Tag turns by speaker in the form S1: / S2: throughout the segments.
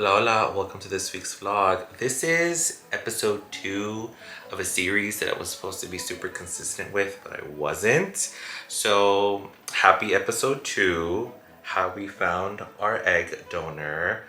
S1: Hola, hola, welcome to this week's vlog. This is episode 2 of a series that I was supposed to be super consistent with, but I wasn't. So, happy episode 2, how we found our egg donor.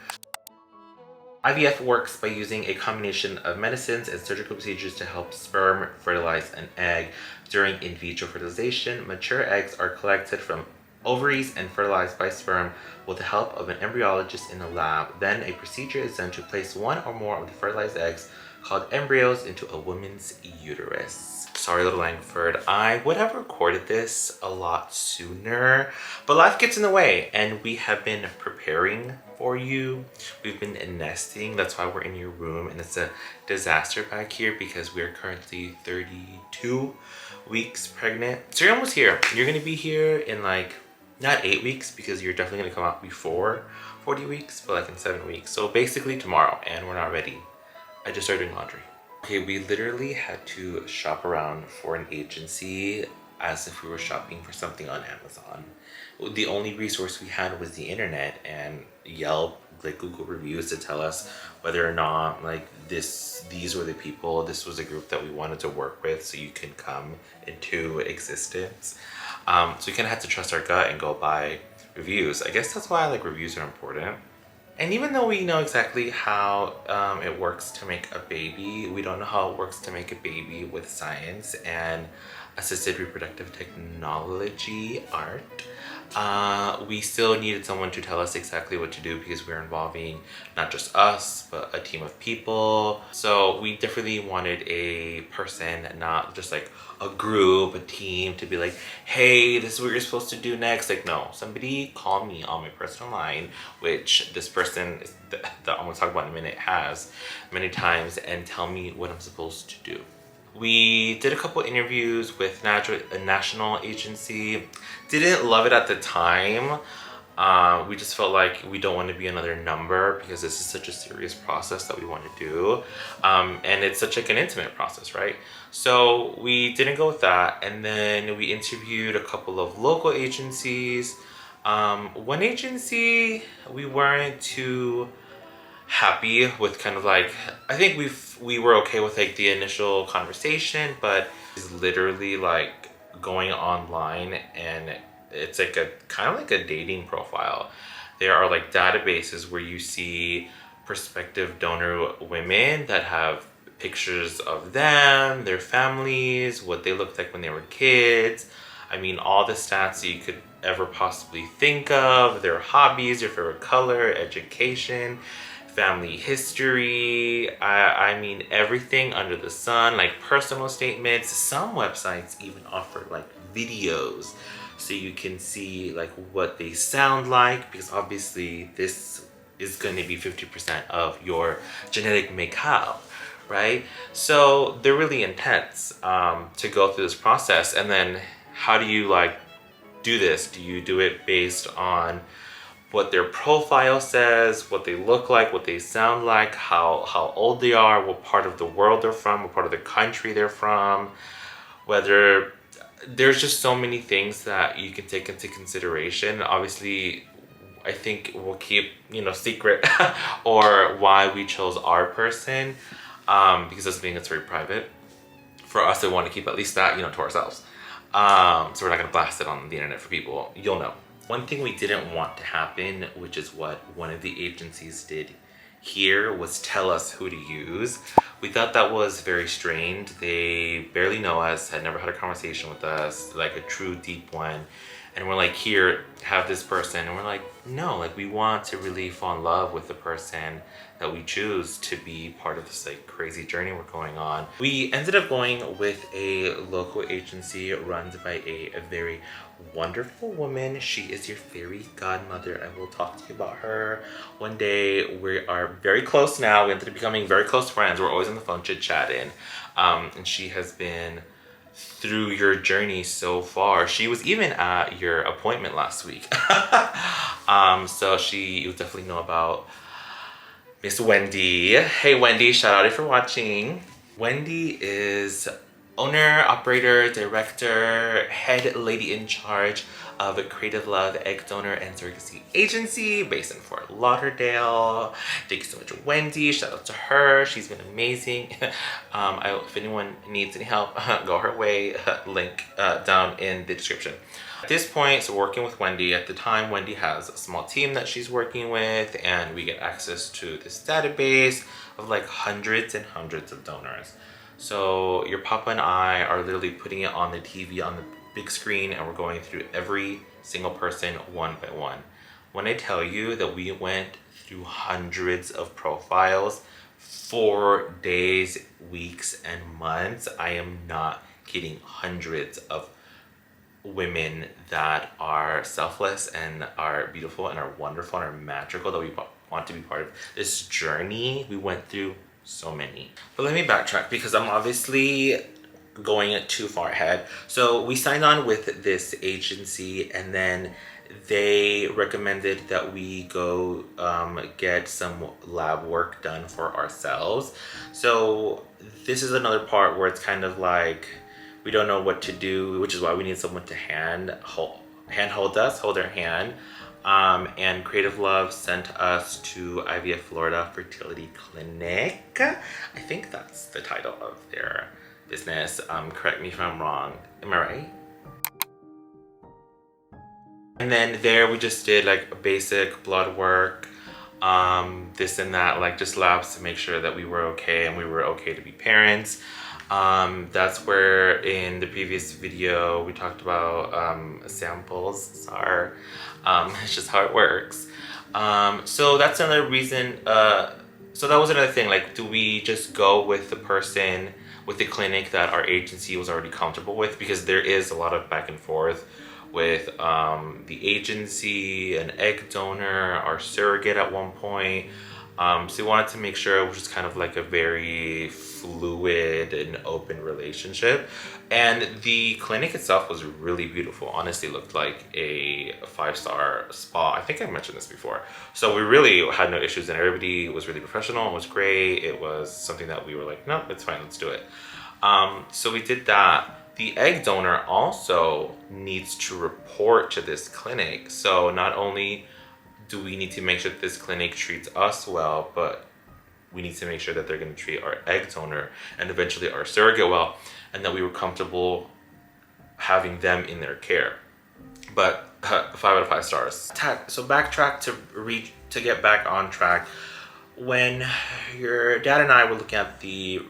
S1: IVF works by using a combination of medicines and surgical procedures to help sperm fertilize an egg. During in vitro fertilization, mature eggs are collected from ovaries and fertilized by sperm with the help of an embryologist in the lab. Then a procedure is done to place one or more of the fertilized eggs, called embryos, into a woman's uterus. Sorry, little Lankford. I would have recorded this a lot sooner, but life gets in the way, and we have been preparing for you. We've been nesting. That's why we're in your room, and it's a disaster back here because we are currently 32 weeks pregnant. So you're almost here. You're gonna be here in like not 8 weeks because you're definitely gonna come out before 40 weeks, but like in 7 weeks. So basically tomorrow, and we're not ready. I just started doing laundry. Okay, we literally had to shop around for an agency as if we were shopping for something on Amazon. The only resource we had was the internet and Yelp, like Google reviews, to tell us whether or not like these were the people, this was a group that we wanted to work with so you can come into existence. So we kind of had to trust our gut and go by reviews. I guess that's why like reviews are important. And even though we know exactly how it works to make a baby, we don't know how it works to make a baby with science and assisted reproductive technology art. We still needed someone to tell us exactly what to do because we're involving not just us, but a team of people. So we definitely wanted a person, not just like a group, a team, to be like, hey, this is what you're supposed to do next. Like, no, somebody call me on my personal line, which this person that I'm gonna talk about in a minute has many times, and tell me what I'm supposed to do. We did a couple interviews with a national agency. Didn't love it at the time. We just felt like we don't want to be another number because this is such a serious process that we want to do. And it's such like an intimate process, right? So we didn't go with that. And then we interviewed a couple of local agencies. One agency we weren't too happy with, kind of like, I think we were okay with like the initial conversation, but it's literally like going online and it's like a kind of like a dating profile. There are like databases where you see prospective donor women that have pictures of them, their families, what they looked like when they were kids. I mean, all the stats you could ever possibly think of, their hobbies, their favorite color, education, family history. I mean, everything under the sun, like personal statements. Some websites even offer like videos so you can see like what they sound like, because obviously this is going to be 50% of your genetic makeup, right? So they're really intense to go through this process. And then how do you like do this? Do you do it based on what their profile says, what they look like, what they sound like, how old they are, what part of the world they're from, what part of the country they're from, whether there's just so many things that you can take into consideration. Obviously, I think we'll keep, secret or why we chose our person, because this being it's very private. For us, we want to keep at least that, to ourselves. So we're not gonna blast it on the internet for people. You'll know. One thing we didn't want to happen, which is what one of the agencies did here, was tell us who to use. We thought that was very strained. They barely know us, had never had a conversation with us, like a true deep one. And we're like, here, have this person. And we're like, no, like we want to really fall in love with the person that we choose to be part of this like crazy journey we're going on. We ended up going with a local agency run by a very wonderful woman. She is your fairy godmother. I will talk to you about her one day. We are very close now. We ended up becoming very close friends. We're always on the phone chit-chatting. And she has been through your journey so far. She was even at your appointment last week. So you definitely know about Miss Wendy. Hey Wendy, shout out if you're watching. Wendy is owner, operator, director, head lady in charge of Creative Love Egg Donor and Surrogacy Agency based in Fort Lauderdale. Thank you so much, Wendy. Shout out to her. She's been amazing. If anyone needs any help, go her way. Link down in the description. At this point, so working with Wendy, at the time, Wendy has a small team that she's working with, and we get access to this database of like hundreds and hundreds of donors. So your papa and I are literally putting it on the TV on the big screen, and we're going through every single person one by one. When I tell you that we went through hundreds of profiles for days, weeks, and months, I am not kidding. Hundreds of women that are selfless and are beautiful and are wonderful and are magical that we want to be part of this journey. We went through so many. But let me backtrack because I'm obviously going too far ahead. So we signed on with this agency, and then they recommended that we go get some lab work done for ourselves. So this is another part where it's kind of like we don't know what to do, which is why we need someone to hold us, hold our hand. And Creative Love sent us to IVF Florida Fertility Clinic. I think that's the title of their business. Correct me if I'm wrong. Am I right? And then there we just did like basic blood work, this and that, like just labs to make sure that we were okay and we were okay to be parents. That's where in the previous video we talked about samples are it's just how it works. So that's another reason. So that was another thing, like, do we just go with the person with the clinic that our agency was already comfortable with? Because there is a lot of back and forth with the agency, an egg donor, our surrogate at one point. So we wanted to make sure it was just kind of like a very fluid and open relationship. And the clinic itself was really beautiful. Honestly, looked like a 5-star spa. I think I mentioned this before. So we really had no issues, and everybody was really professional. It was great. It was something that we were like, no, it's fine, let's do it. So we did that. The egg donor also needs to report to this clinic. So not only do we need to make sure that this clinic treats us well, but we need to make sure that they're going to treat our egg donor and eventually our surrogate well, and that we were comfortable having them in their care. But 5 out of 5 stars. So backtrack to get back on track. When your dad and I were looking at the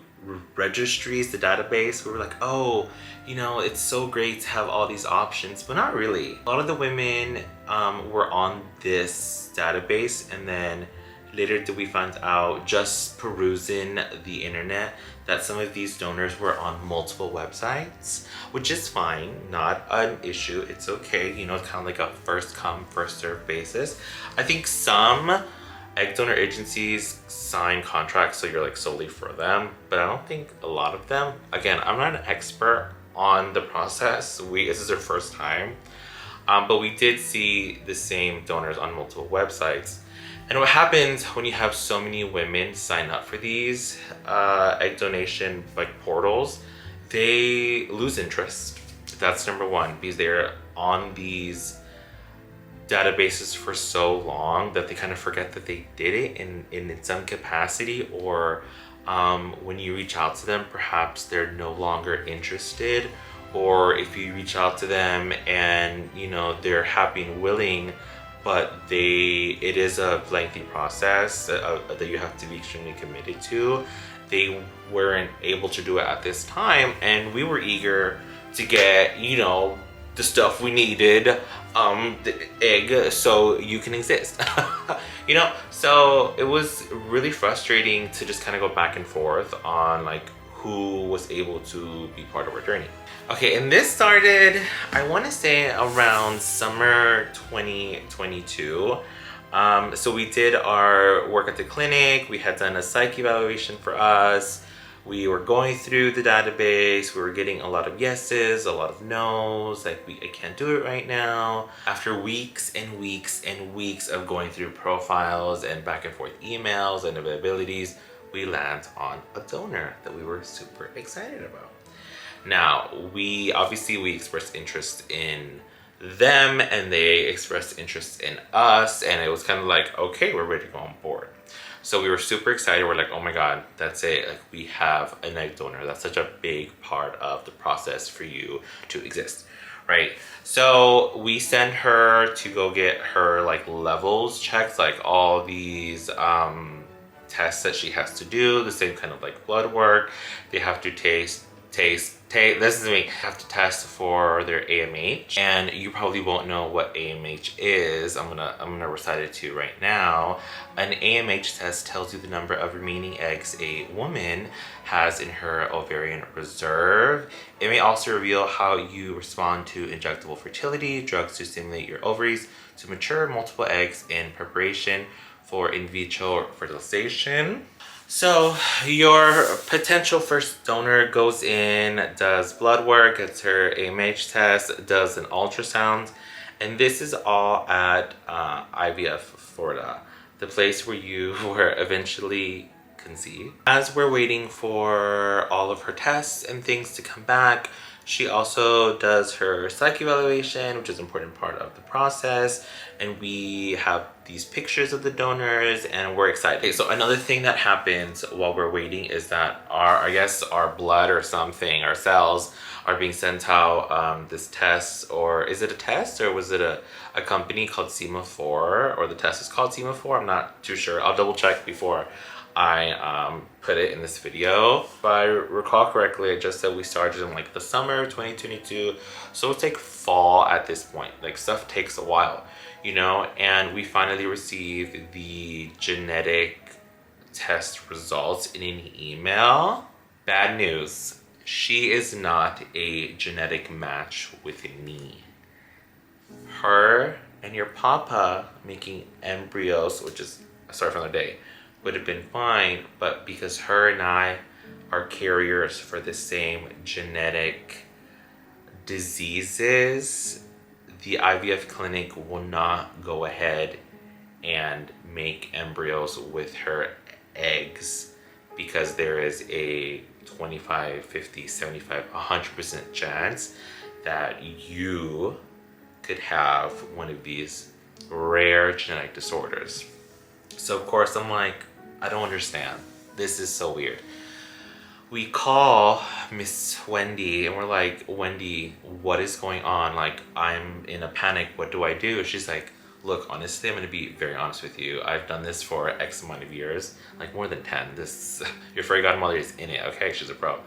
S1: registries, the database, we were like, oh, you know, it's so great to have all these options, but not really. A lot of the women were on this database, and then later did we find out, just perusing the internet, that some of these donors were on multiple websites, which is fine, not an issue. It's okay, you know, it's kind of like a first come, first serve basis. I think some egg donor agencies sign contracts so you're like solely for them, but I don't think a lot of them. Again, I'm not an expert on the process. This is our first time, but we did see the same donors on multiple websites. And what happens when you have so many women sign up for these egg donation like portals, they lose interest. That's number one, because they're on these databases for so long that they kind of forget that they did it in some capacity, or when you reach out to them, perhaps they're no longer interested, or if you reach out to them and you know they're happy and willing, but it is a lengthy process that you have to be extremely committed to. They weren't able to do it at this time, and we were eager to get, you know, the stuff we needed, the egg, so you can exist. You know, so it was really frustrating to just kind of go back and forth on like who was able to be part of our journey. Okay, and this started, I want to say, around summer 2022. So we did our work at the clinic. We had done a psych evaluation for us. We were going through the database. We were getting a lot of yeses, a lot of no's, like I can't do it right now. After weeks and weeks and weeks of going through profiles and back and forth emails and availabilities, we land on a donor that we were super excited about. Now, we expressed interest in them and they expressed interest in us, and it was kind of like, okay, we're ready to go on board. So we were super excited. We're like, oh my God, that's it. Like, we have an egg donor. That's such a big part of the process for you to exist, right? So we send her to go get her like levels checked, like all these tests that she has to do, the same kind of like blood work. They have to this is me, have to test for their AMH, and you probably won't know what AMH is. I'm gonna recite it to you right now. An AMH test tells you the number of remaining eggs a woman has in her ovarian reserve. It may also reveal how you respond to injectable fertility drugs to stimulate your ovaries to mature multiple eggs in preparation for in vitro fertilization. So your potential first donor goes in, does blood work, gets her AMH test, does an ultrasound, and this is all at IVF Florida, the place where you were eventually conceived. As we're waiting for all of her tests and things to come back, she also does her psych evaluation, which is an important part of the process. And we have these pictures of the donors and we're excited. Okay, so another thing that happens while we're waiting is that our blood or something, our cells are being sent out, this test, or is it a test or was it a company called SEMA4, or the test is called SEMA4? I'm not too sure. I'll double check before I put it in this video. If I recall correctly, I just said we started in like the summer of 2022, so it's like fall at this point. Like, stuff takes a while, you know. And we finally received the genetic test results in an email. Bad news, she is not a genetic match with me. Her and your papa making embryos, which is a story for another day, would have been fine, but because her and I are carriers for the same genetic diseases, the IVF clinic will not go ahead and make embryos with her eggs, because there is a 25, 50, 75, 100% chance that you could have one of these rare genetic disorders. So of course I'm like, I don't understand. This is so weird. We call Miss Wendy and we're like, Wendy, what is going on? Like, I'm in a panic. What do I do? She's like, look, honestly, I'm going to be very honest with you. I've done this for X amount of years, like more than 10. Your fairy godmother is in it, okay? She's a pro.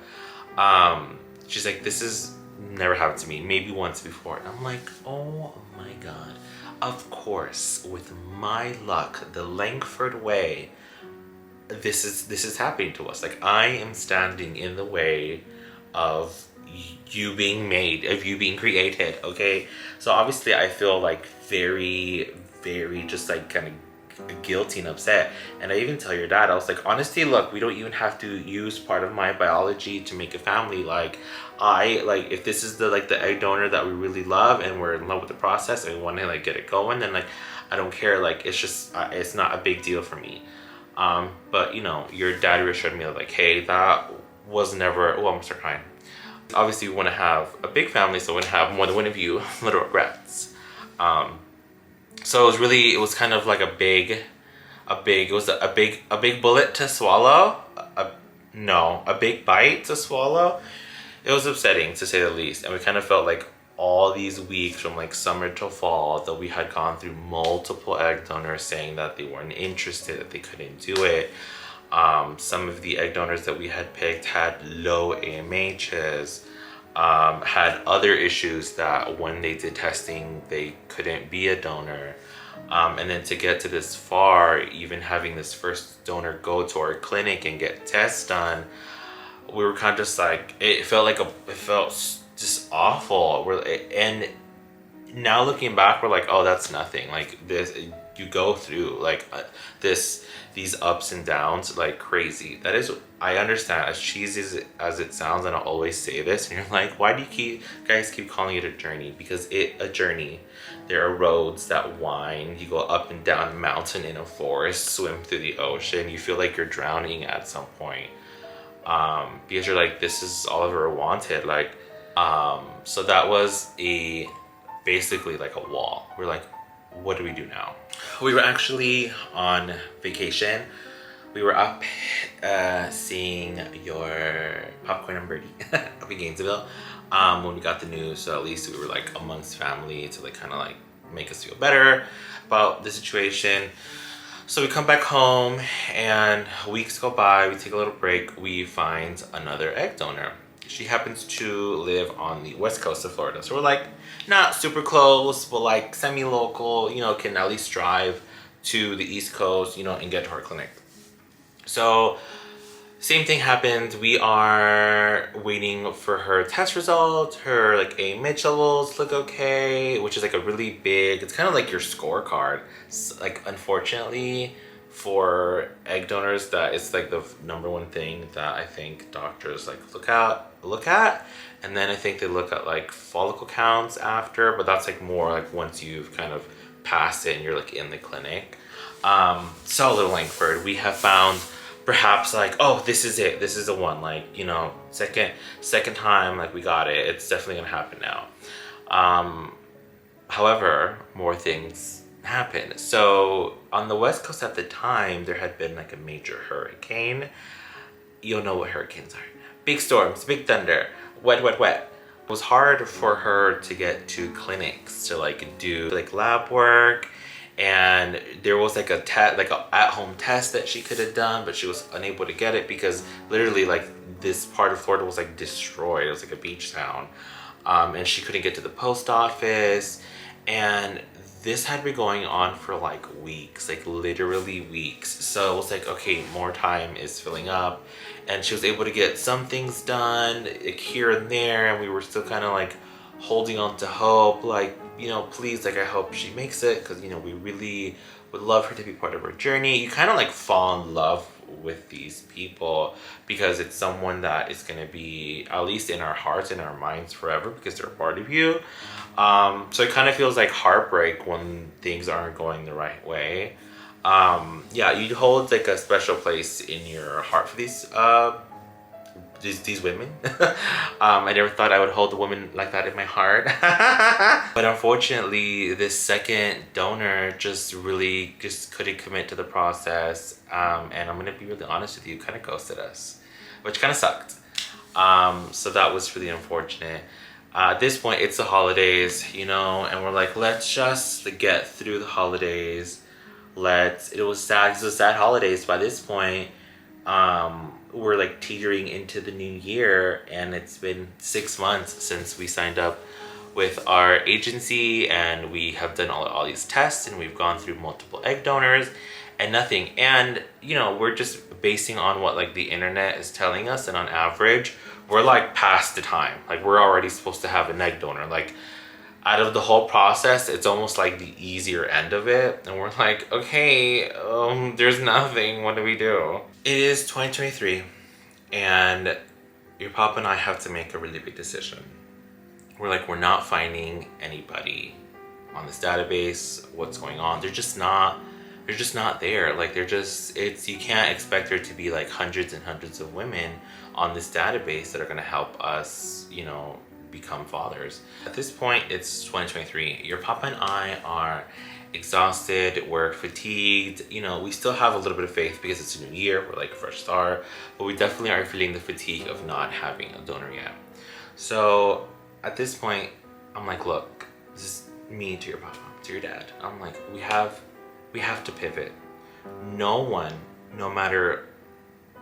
S1: She's like, this has never happened to me. Maybe once before. And I'm like, oh my God. Of course, with my luck, the Lankford way, this is happening to us. Like, I am standing in the way of you being made, of you being created, okay? So obviously I feel like very, very just like kind of guilty and upset. And I even tell your dad, I was like, honestly, look, we don't even have to use part of my biology to make a family. Like, if this is the egg donor that we really love and we're in love with the process and we want to like get it going, then like I don't care. Like, it's just it's not a big deal for me. But you know, your dad reassured me like, hey, that was never, oh, I'm gonna start crying. Obviously we want to have a big family, so we want to have more than one of you. Little regrets. So it was kind of like a big bullet to swallow. A big bite to swallow. It was upsetting, to say the least. And we kind of felt like all these weeks from like summer till fall that we had gone through multiple egg donors saying that they weren't interested, that they couldn't do it. Some of the egg donors that we had picked had low AMHs, had other issues that when they did testing, they couldn't be a donor. And then to get to this far, even having this first donor go to our clinic and get tests done, we were kind of just like, it felt just awful. And now looking back, we're like, oh, that's nothing. Like, this, you go through like these ups and downs like crazy. That is, I understand, as cheesy as it sounds, and I'll always say this, and you're like, why do you guys keep calling it a journey? Because a journey. There are roads that wind. You go up and down a mountain in a forest, swim through the ocean. You feel like you're drowning at some point. because you're like, this is all I've ever wanted. Like, so that was basically like a wall. We're like, what do we do now? We were actually on vacation. We were up seeing your Popcorn and Birdie up in Gainesville when we got the news. So at least we were like amongst family to like kind of like make us feel better about the situation. So we come back home and weeks go by, we take a little break, we find another egg donor. She happens to live on the west coast of Florida. So we're like, not super close, but like semi-local, you know, can at least drive to the East Coast, you know, and get to our clinic. So same thing happened. We are waiting for her test results. Her like AMH levels look okay, which is like a really big, it's kind of like your scorecard. Like unfortunately for egg donors, that it's like the number one thing that I think doctors like look at. And then I think they look at like follicle counts after, but that's like more like once you've kind of passed it and you're like in the clinic. So little Lankford, we have found perhaps like, oh, this is it, this is the one, like, you know, second time, like we got it, it's definitely gonna happen now. However, more things happened. So on the west coast at the time, there had been like a major hurricane. You'll know what hurricanes are: big storms, big thunder, wet. It was hard for her to get to clinics to like do like lab work, and there was like a at-home test that she could have done, but she was unable to get it because literally like this part of Florida was like destroyed. It was like a beach town, and she couldn't get to the post office, and this had been going on for like weeks, like literally weeks. So it was like, okay, more time is filling up, and she was able to get some things done like here and there, and we were still kind of like holding on to hope, like, you know, please, like I hope she makes it, because, you know, we really would love her to be part of her journey. You kind of like fall in love with these people because it's someone that is going to be at least in our hearts and our minds forever because they're a part of you. So it kind of feels like heartbreak when things aren't going the right way. Yeah, you hold like a special place in your heart for these women. I never thought I would hold a woman like that in my heart. But unfortunately, this second donor just couldn't commit to the process. And I'm gonna be really honest with you, kind of ghosted us, which kind of sucked. So that was really unfortunate. At this point, it's the holidays, you know, and we're like, let's just get through the holidays. It was sad holidays by this point. We're like teetering into the new year, and it's been 6 months since we signed up with our agency, and we have done all these tests, and we've gone through multiple egg donors and nothing. And, you know, we're just basing on what like the internet is telling us, and on average we're like past the time, like we're already supposed to have an egg donor. Like out of the whole process, it's almost like the easier end of it, and we're like, okay, there's nothing, what do we do? It is 2023, and your papa and I have to make a really big decision. We're not finding anybody on this database. What's going on? They're just not there. Like you can't expect there to be like hundreds and hundreds of women on this database that are gonna help us, you know, become fathers. At this point, it's 2023. Your papa and I are exhausted, we're fatigued. You know, we still have a little bit of faith because it's a new year, we're like a fresh start, but we definitely are feeling the fatigue of not having a donor yet. So at this point, I'm like, look, this is me to your papa, to your dad. I'm like, we have to pivot. No one, no matter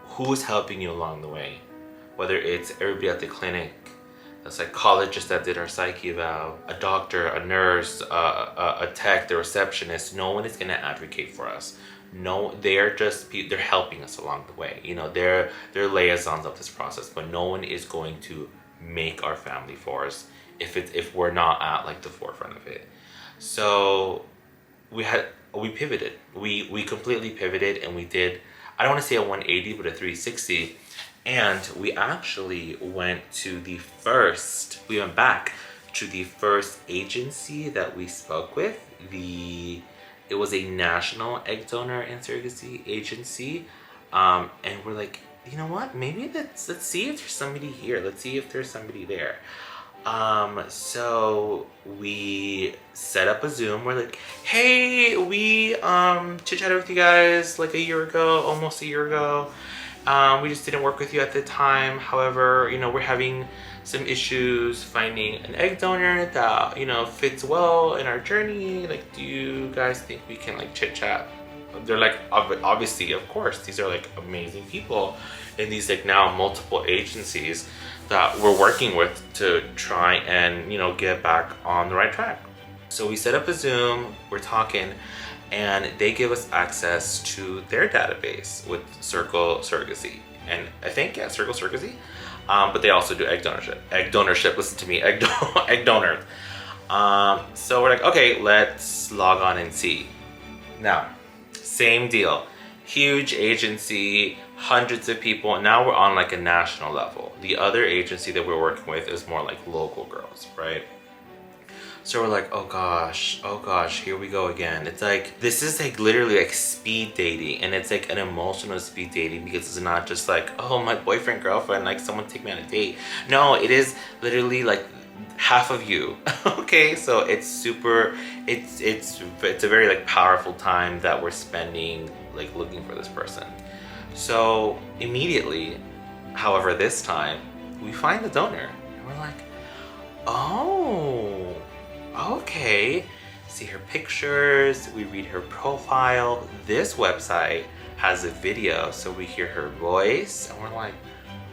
S1: who is helping you along the way, whether it's everybody at the clinic, a psychologist that did our psych eval, a doctor, a nurse, a tech, the receptionist, no one is gonna advocate for us. No, they're helping us along the way. You know, they're liaisons of this process, but no one is going to make our family for us if we're not at like the forefront of it. So we pivoted. We completely pivoted, and we did, I don't want to say a 180, but a 360. And we actually went back to the first agency that we spoke with. It was a national egg donor and surrogacy agency. And we're like, you know what? Maybe let's see if there's somebody here. Let's see if there's somebody there. So we set up a Zoom. We're like, hey, we chit-chatted with you guys like a year ago, almost a year ago. We just didn't work with you at the time. However, you know, we're having some issues finding an egg donor that, you know, fits well in our journey. Like, do you guys think we can like chit chat? They're like, obviously, of course, these are like amazing people in these like now multiple agencies that we're working with to try and, you know, get back on the right track. So we set up a Zoom, we're talking, and they give us access to their database with Surrogacy. And I think, yeah, Surrogacy. But they also do egg donorship. Egg donorship, listen to me, egg donor. So we're like, okay, let's log on and see. Now, same deal. Huge agency, hundreds of people. Now we're on like a national level. The other agency that we're working with is more like local girls, right? So we're like, oh gosh, here we go again. It's like, this is like literally like speed dating, and it's like an emotional speed dating, because it's not just like, oh, my boyfriend, girlfriend, like someone take me on a date. No, it is literally like half of you. Okay, so it's super, it's a very like powerful time that we're spending like looking for this person. So immediately, however, this time we find the donor and we're like, oh, okay. See her pictures, we read her profile. This website has a video, so we hear her voice and we're like,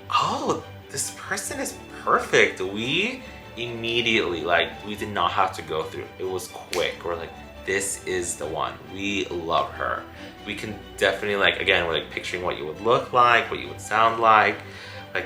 S1: oh, this person is perfect. We immediately, like, we did not have to go through. It was quick. We're like, this is the one. We love her. We can definitely, like, again, we're like picturing what you would look like, what you would sound like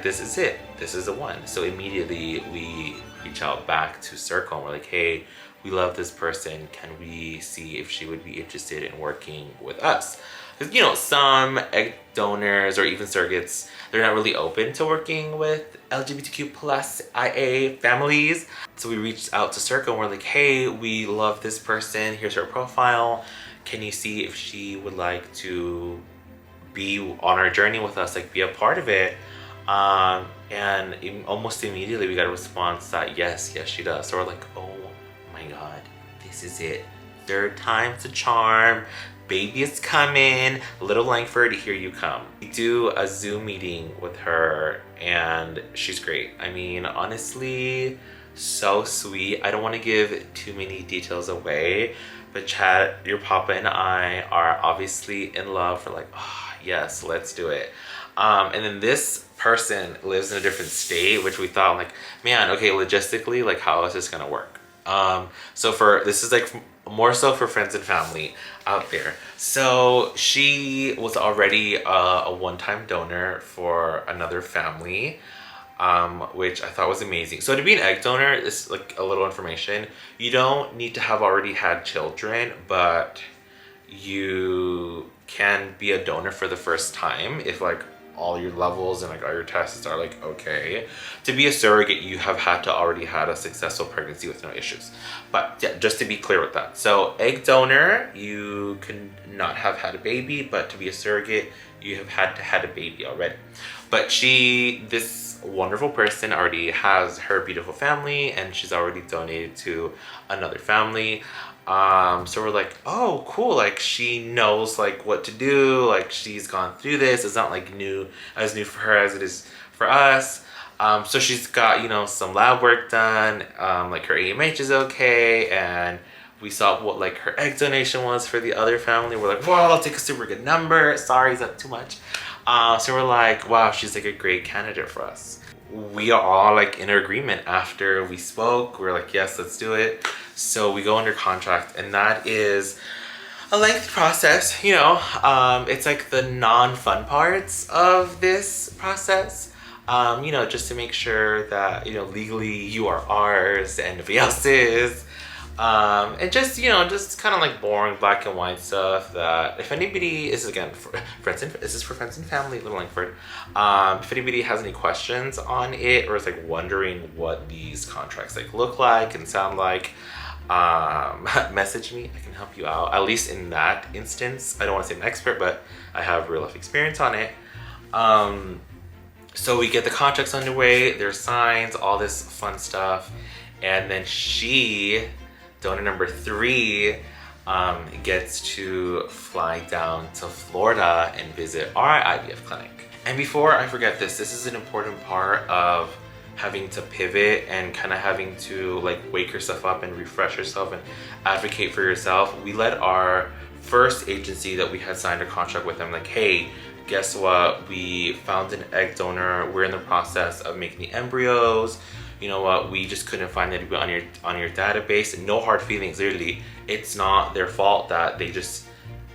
S1: this is it. This is the one. So immediately we reach out back to Circle and we're like, hey, we love this person. Can we see if she would be interested in working with us? Because, you know, some egg donors or even surrogates, they're not really open to working with LGBTQ plus IA families. So we reached out to Circle and we're like, hey, we love this person. Here's her profile. Can you see if she would like to be on our journey with us, like be a part of it? And almost immediately we got a response that yes, she does. So we're like, oh my God, this is it. Third time's a charm. Baby is coming. Little Lankford, here you come. We do a Zoom meeting with her and she's great. I mean, honestly, so sweet. I don't want to give too many details away, but Chad, your papa and I are obviously in love. We're like, oh yes, let's do it. And then this person lives in a different state, which we thought like, man, okay, logistically, like how is this gonna work? So this is like more so for friends and family out there. So she was already a one-time donor for another family, which I thought was amazing. So to be an egg donor, this is like a little information. You don't need to have already had children, but you can be a donor for the first time if like all your levels and like all your tests are like okay. To be a surrogate, you have had to already had a successful pregnancy with no issues. But yeah, just to be clear with that. So egg donor, you can not have had a baby, but to be a surrogate, you have had to had a baby already. But this wonderful person already has her beautiful family and she's already donated to another family. So we're like, oh cool, like she knows like what to do, like she's gone through this. It's not like as new for her as it is for us. So she's got, you know, some lab work done, like her AMH is okay, and we saw what like her egg donation was for the other family. We're like, wow, I'll take a super good number. Sorry, is that too much? So we're like, wow, she's like a great candidate for us. We are all like in agreement after we spoke. We're like, yes, let's do it. So we go under contract, and that is a lengthy process. You know, it's like the non-fun parts of this process. You know, just to make sure that, you know, legally you are ours and nobody else is. And just, you know, just kind of like boring black and white stuff that if anybody, this is again for friends and family, Little Lankford. If anybody has any questions on it or is like wondering what these contracts like look like and sound like, message me. I can help you out, at least in that instance. I don't want to say I'm an expert, but I have real life experience on it. So we get the contracts underway, there's signs, all this fun stuff. And then she, donor number 3, gets to fly down to Florida and visit our IVF clinic. And before I forget this is an important part of having to pivot and kind of having to like wake yourself up and refresh yourself and advocate for yourself. We let our first agency that we had signed a contract with them like, hey, guess what? We found an egg donor. We're in the process of making the embryos. You know what? We just couldn't find anybody on your database. And no hard feelings, literally. It's not their fault that they just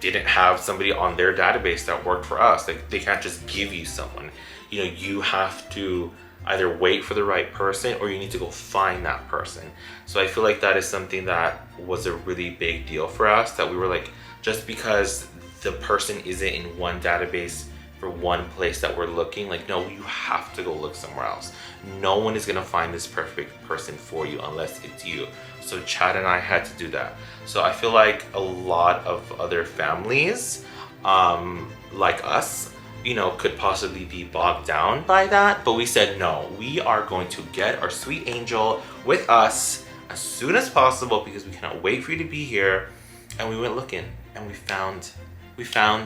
S1: didn't have somebody on their database that worked for us. Like, they can't just give you someone. You know, you have to either wait for the right person or you need to go find that person. So I feel like that is something that was a really big deal for us, that we were like, just because the person isn't in one database for one place that we're looking, like, no, you have to go look somewhere else. No one is gonna find this perfect person for you unless it's you. So Chad and I had to do that. So I feel like a lot of other families like us, you know, could possibly be bogged down by that, but we said no, we are going to get our sweet angel with us as soon as possible because we cannot wait for you to be here. And we went looking and we found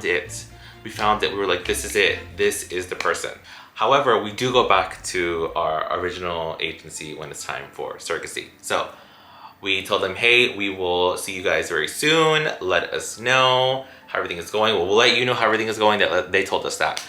S1: it. We were like, this is it, this is the person. However, we do go back to our original agency when it's time for surrogacy. So we told them, hey, we will see you guys very soon. Let us know how everything is going. Well, we'll let you know how everything is going. They told us that.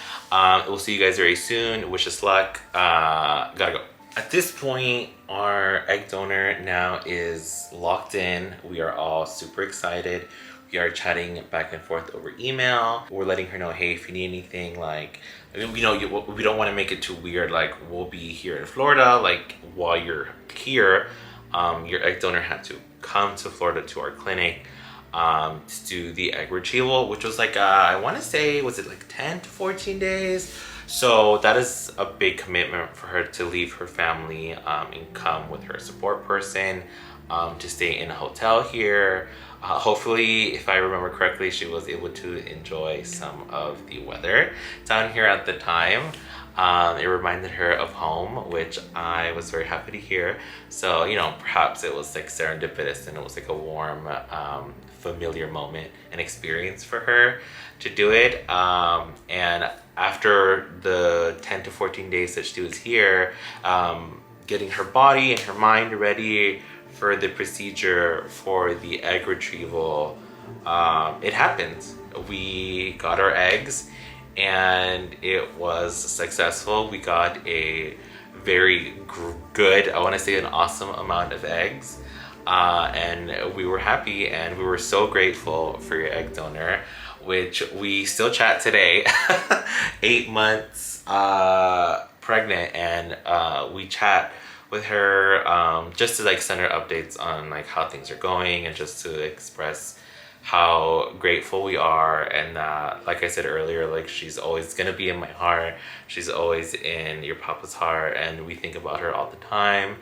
S1: We'll see you guys very soon. Wish us luck. Gotta go. At this point, our egg donor now is locked in. We are all super excited. We are chatting back and forth over email. We're letting her know, hey, if you need anything, like, we don't want to make it too weird. Like, we'll be here in Florida. Like, while you're here, your egg donor had to come to Florida to our clinic to do the egg retrieval, which was like, I want to say, was it like 10 to 14 days? So that is a big commitment for her to leave her family and come with her support person to stay in a hotel here. Hopefully, if I remember correctly, she was able to enjoy some of the weather down here at the time. It reminded her of home, which I was very happy to hear. So, you know, perhaps it was like serendipitous and it was like a warm, familiar moment and experience for her to do it. And after the 10 to 14 days that she was here, getting her body and her mind ready for the procedure for the egg retrieval, it happened. We got our eggs and it was successful. We got a very good, I want to say an awesome amount of eggs. And we were happy and we were so grateful for your egg donor, which we still chat today, 8 months pregnant, and we chat with her just to like send her updates on like how things are going and just to express how grateful we are. And like I said earlier, like she's always gonna be in my heart. She's always in your papa's heart and we think about her all the time.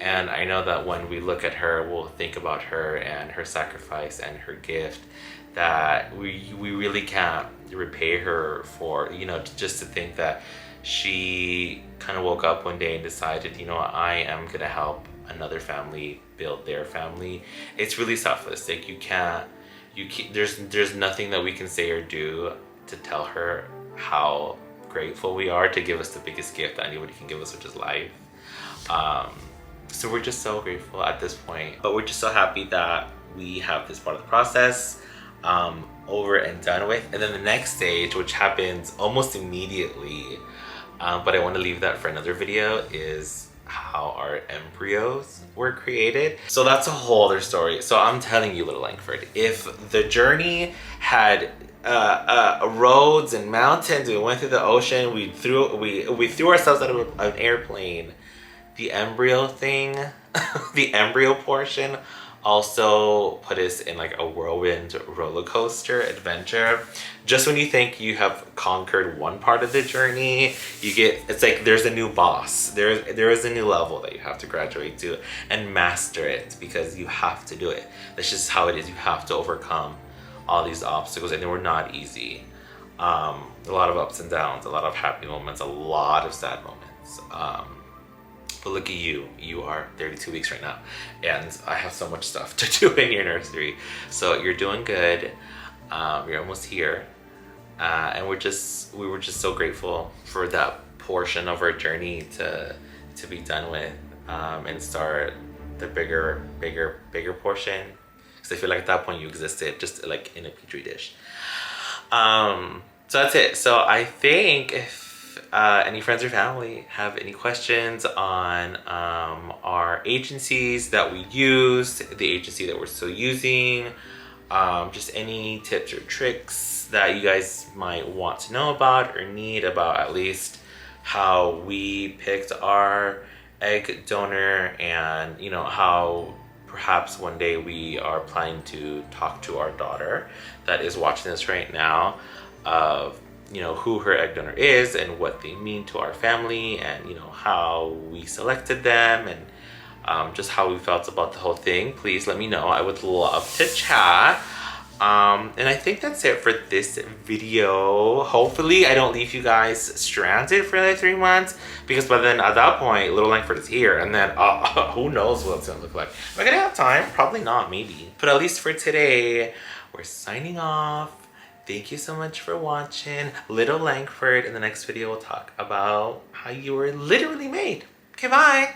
S1: And I know that when we look at her, we'll think about her and her sacrifice and her gift, that we really can't repay her for, you know, just to think that she kind of woke up one day and decided, you know what, I am gonna help another family build their family. It's really selfless. Like there's nothing that we can say or do to tell her how grateful we are to give us the biggest gift that anybody can give us, which is life. So we're just so grateful at this point, but we're just so happy that we have this part of the process over and done with. And then the next stage, which happens almost immediately, but I want to leave that for another video, is how our embryos were created. So that's a whole other story. So I'm telling you, little Lankford, if the journey had roads and mountains, we went through the ocean, we threw ourselves out of an airplane, the embryo thing, the embryo portion also put us in like a whirlwind roller coaster adventure. Just when you think you have conquered one part of the journey, it's like there's a new boss. There is a new level that you have to graduate to and master it, because you have to do it. That's just how it is. You have to overcome all these obstacles, and they were not easy. A lot of ups and downs, a lot of happy moments, a lot of sad moments. But look at you. You are 32 weeks right now. And I have so much stuff to do in your nursery. So you're doing good. You're almost here. And we were just so grateful for that portion of our journey to be done with, and start the bigger portion. Because I feel like at that point you existed just like in a petri dish. So that's it. So I think if any friends or family have any questions on our agencies that we used, the agency that we're still using, just any tips or tricks that you guys might want to know about or need about at least how we picked our egg donor, and you know how perhaps one day we are planning to talk to our daughter that is watching this right now, of you know who her egg donor is and what they mean to our family, and you know how we selected them, and just how we felt about the whole thing. Please let me know. I would love to chat. And I think that's it for this video. Hopefully I don't leave you guys stranded for like 3 months, because by then at that point little Lankford is here, and then who knows what it's gonna look like. Am I gonna have time? Probably not, maybe. But at least for today, we're signing off. Thank you so much for watching little Lankford. In the next video we'll talk about how you were literally made. Okay, bye.